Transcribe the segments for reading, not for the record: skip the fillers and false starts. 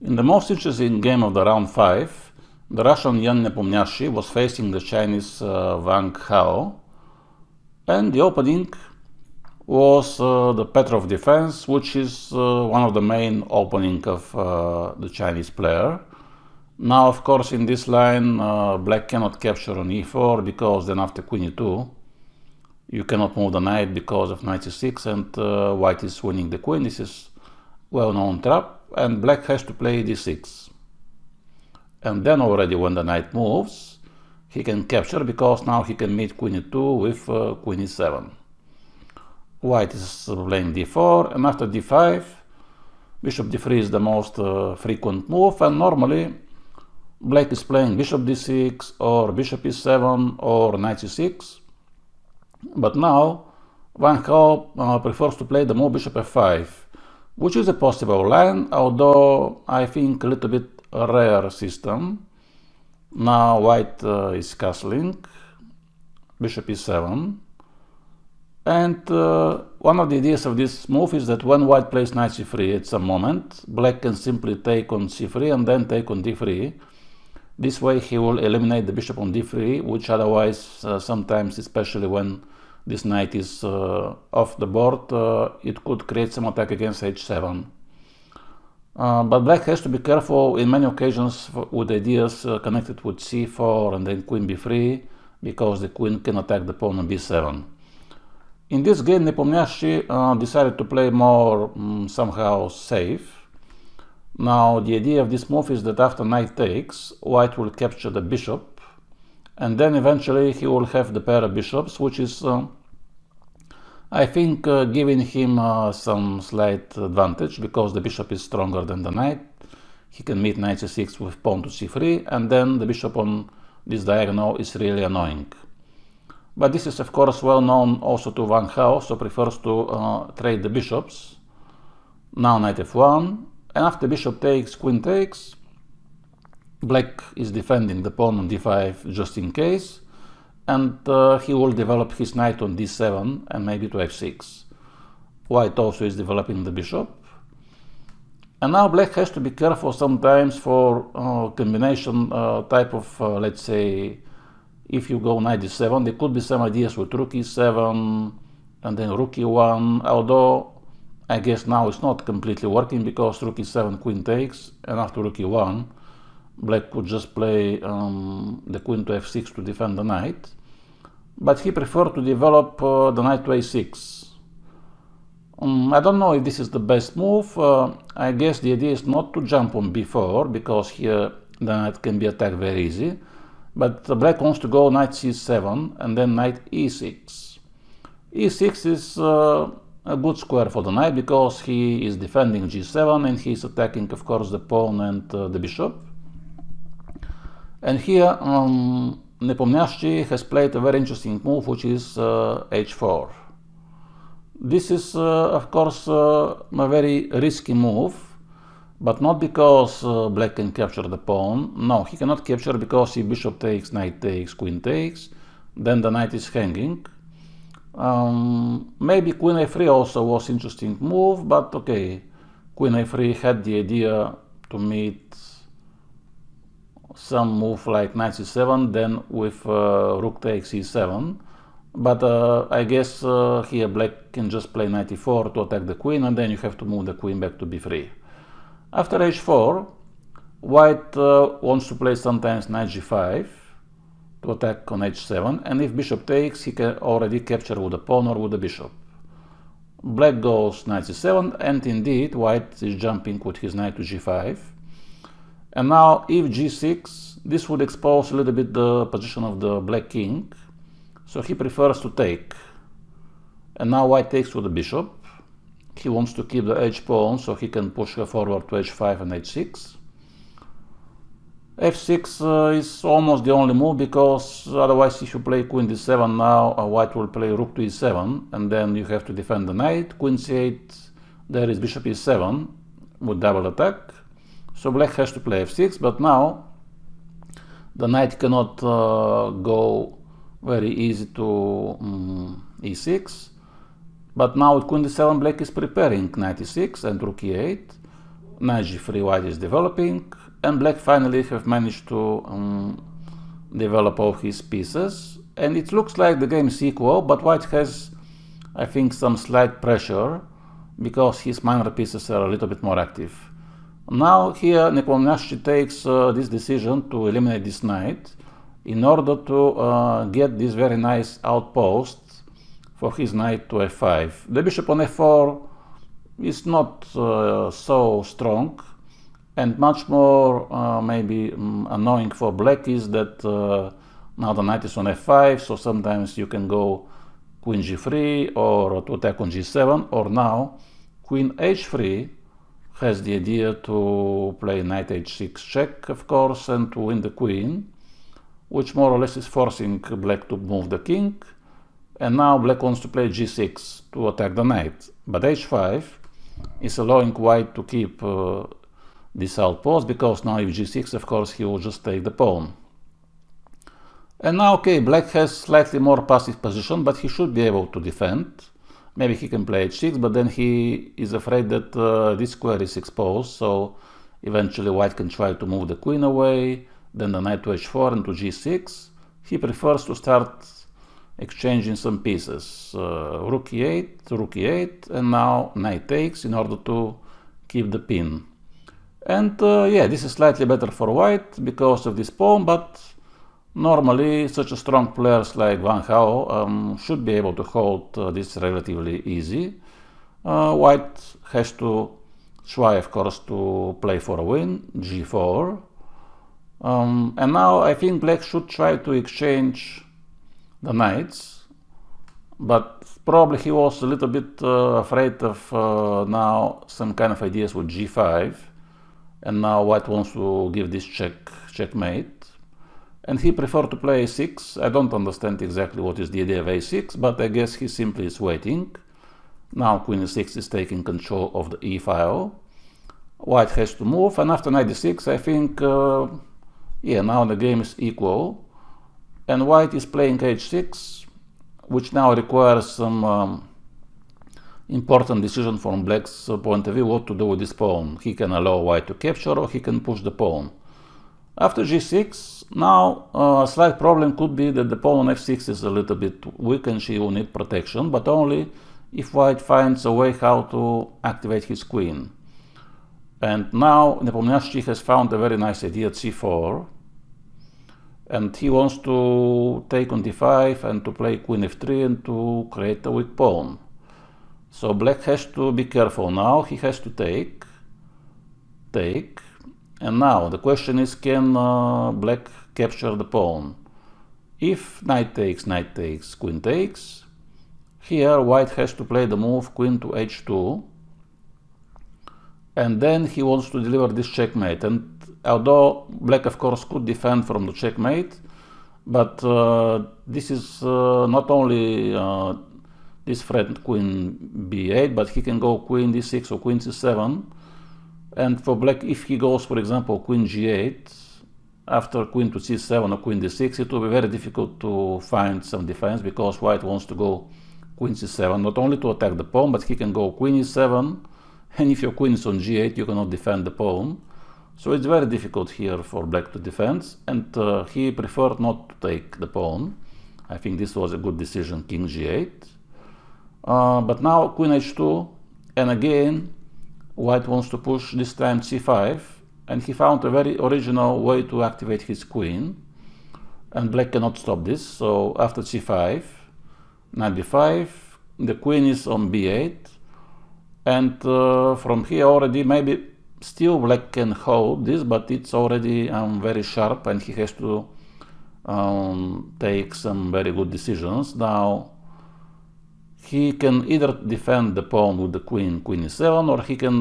In the most interesting game of the round 5, the Russian young Nepomniachtchi was facing the Chinese Wang Hao, and the opening was the Petrov defense, which is one of the main opening of the Chinese player. Now, of course, in this line, black cannot capture on e4 because then after queen e2, you cannot move the knight because of knight e6, and white is winning the queen. This is well-known trap, and black has to play d6. And then already when the knight moves, he can capture because now he can meet queen e2 with queen e7. White is playing d4, and after d5, bishop d3 is the most frequent move, and normally black is playing bishop d6 or bishop e7 or knight c6. But now Wang Hao prefers to play the move bishop f5, which is a possible line, although I think a little bit rare system. Now white is castling, bishop e7, and one of the ideas of this move is that when white plays knight c3 at some moment, black can simply take on c3 and then take on d3. This way he will eliminate the bishop on d3, which otherwise sometimes, especially when this knight is off the board, it could create some attack against h7. But black has to be careful in many occasions with ideas connected with c4 and then queen b3, because the queen can attack the pawn on b7. In this game, Nepomniachtchi decided to play more somehow safe. Now, the idea of this move is that after knight takes, white will capture the bishop, and then eventually he will have the pair of bishops, which is, I think, giving him some slight advantage, because the bishop is stronger than the knight. He can meet knight c6 with pawn to c3, and then the bishop on this diagonal is really annoying. But this is, of course, well known also to Wang Hao, so prefers to trade the bishops. Now knight f1, and after bishop takes, queen takes, black is defending the pawn on d5 just in case, and he will develop his knight on d7 and maybe to f6. White also is developing the bishop. And now black has to be careful sometimes for combination type of, let's say, if you go knight d7, there could be some ideas with rook e7 and then rook e1, although I guess now it's not completely working because rook e7, queen takes, and after rook e1, black could just play the queen to f6 to defend the knight. But he preferred to develop the knight to a6. I don't know if this is the best move. I guess the idea is not to jump on b4, because here the knight can be attacked very easy. But black wants to go knight c7 and then knight e6. e6 is a good square for the knight because he is defending g7 and he is attacking, of course, the pawn and the bishop. And here Nepomniachtchi has played a very interesting move, which is h4. This is, of course, a very risky move, but not because black can capture the pawn. No, he cannot capture because if bishop takes, knight takes, queen takes, then the knight is hanging. Maybe queen a3 also was interesting move, but okay, queen a3 had the idea to meet some move like knight c7, then with rook takes e7. But I guess here black can just play knight e4 to attack the queen, and then you have to move the queen back to b3. After h4, white wants to play sometimes knight g5 to attack on h7, and if bishop takes, he can already capture with the pawn or with the bishop. Black goes knight c7, and indeed white is jumping with his knight to g5. And now if g6, this would expose a little bit the position of the black king, so he prefers to take. And now white takes with the bishop. He wants to keep the h-pawn so he can push her forward to h5 and h6. f6 is almost the only move, because otherwise if you play queen d7 now, white will play rook to e7, and then you have to defend the knight. Queen c8, there is bishop e7 with double attack. So black has to play f6, but now the knight cannot go very easy to e6. But now with queen d7, black is preparing knight e6 and rook e8. knight g3, white is developing, and black finally have managed to develop all his pieces, and it looks like the game is equal, but white has, I think, some slight pressure because his minor pieces are a little bit more active. Now here Nepomniachtchi takes this decision to eliminate this knight in order to get this very nice outpost for his knight to f5. The bishop on f4 is not so strong, and much more maybe annoying for black is that now the knight is on f5, so sometimes you can go queen g3 or to attack on g7, or now queen h3 has the idea to play knight h6 check, of course, and to win the queen, which more or less is forcing black to move the king. And now black wants to play g6 to attack the knight, but h5 is allowing white to keep this outpost, because now if g6, of course, he will just take the pawn. And now, okay, black has slightly more passive position, but he should be able to defend. Maybe he can play h6, but then he is afraid that this square is exposed, so eventually white can try to move the queen away, then the knight to h4 and to g6. He prefers to start exchanging some pieces. Rook e8, and now knight takes in order to keep the pin. And yeah, this is slightly better for white because of this pawn, but normally such a strong players like Wang Hao should be able to hold this relatively easy. White has to try, of course, to play for a win, g4. And now I think black should try to exchange the knights, but probably he was a little bit afraid of now some kind of ideas with g5, and now white wants to give this checkmate, and he preferred to play a6. I don't understand exactly what is the idea of a6, but I guess he simply is waiting. Now queen e6 is taking control of the e file. White has to move, and after knight d6, I think, yeah, now the game is equal. And white is playing h6, which now requires some important decision from black's point of view what to do with this pawn. He can allow white to capture, or he can push the pawn. After g6, now a slight problem could be that the pawn on f6 is a little bit weak and she will need protection, but only if white finds a way how to activate his queen. And now Nepomniachtchi has found a very nice idea at c4, and he wants to take on d5 and to play queen f3 and to create a weak pawn. So black has to be careful now. He has to take, and now the question is, can black capture the pawn? If knight takes, queen takes, here white has to play the move queen to h2, and then he wants to deliver this checkmate. And although black, of course, could defend from the checkmate, but this is not only this threat queen b8, but he can go queen d6 or queen c7. And for black, if he goes, for example, queen g8, after queen to c7 or queen d6, it will be very difficult to find some defense, because white wants to go queen c7, not only to attack the pawn, but he can go queen e7, and if your queen is on g8, you cannot defend the pawn. So it's very difficult here for black to defend, and he preferred not to take the pawn. I think this was a good decision, king g8. But now queen h2, and again white wants to push, this time c5, and he found a very original way to activate his queen, and black cannot stop this. So after c5, knight b5, the queen is on b8, and from here already maybe still black can hold this, but it's already very sharp, and he has to take some very good decisions. Now he can either defend the pawn with the queen e7, or he can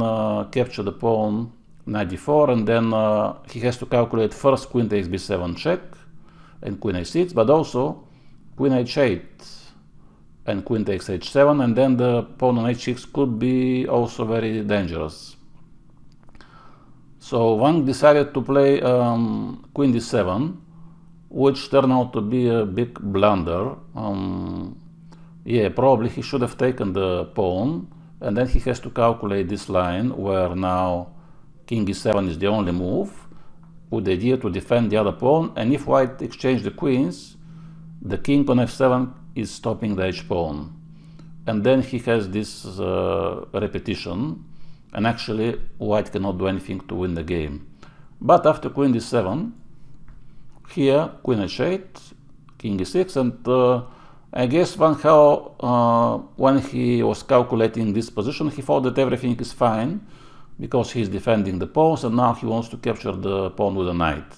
capture the pawn knight d4, and then he has to calculate first queen takes b7 check and queen a6, but also queen h8 and queen takes h7, and then the pawn on h6 could be also very dangerous. So Wang decided to play queen d7, which turned out to be a big blunder. Yeah, probably he should have taken the pawn, and then he has to calculate this line where now king e7 is the only move, with the idea to defend the other pawn, and if white exchange the queens, the king on f7 is stopping the h-pawn. And then he has this repetition, and actually white cannot do anything to win the game. But after queen d7, here queen h8, king e6, and I guess Wang Hao, when he was calculating this position, he thought that everything is fine because he's defending the pawns, and now he wants to capture the pawn with a knight.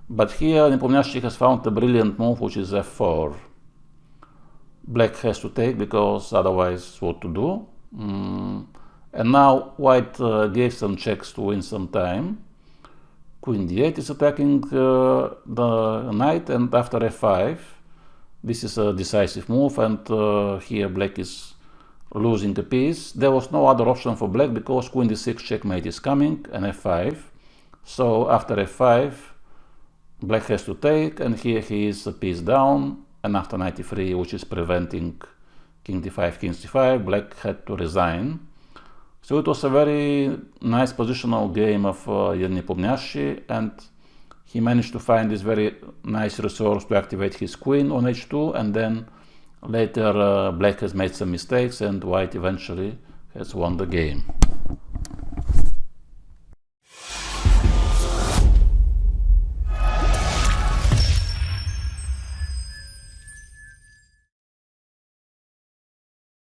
But here Nepomniachtchi has found a brilliant move, which is f4. Black has to take because otherwise what to do? And now white gave some checks to win some time. Queen d8 is attacking the knight, and after f5, this is a decisive move, and here black is losing a piece. There was no other option for black because queen d6 checkmate is coming, and f5. So after f5, black has to take, and here he is a piece down, and after knight e3, which is preventing king d5, king c5, black had to resign. So it was a very nice positional game of Nepomniachtchi, and he managed to find this very nice resource to activate his queen on h2, and then later black has made some mistakes and white eventually has won the game.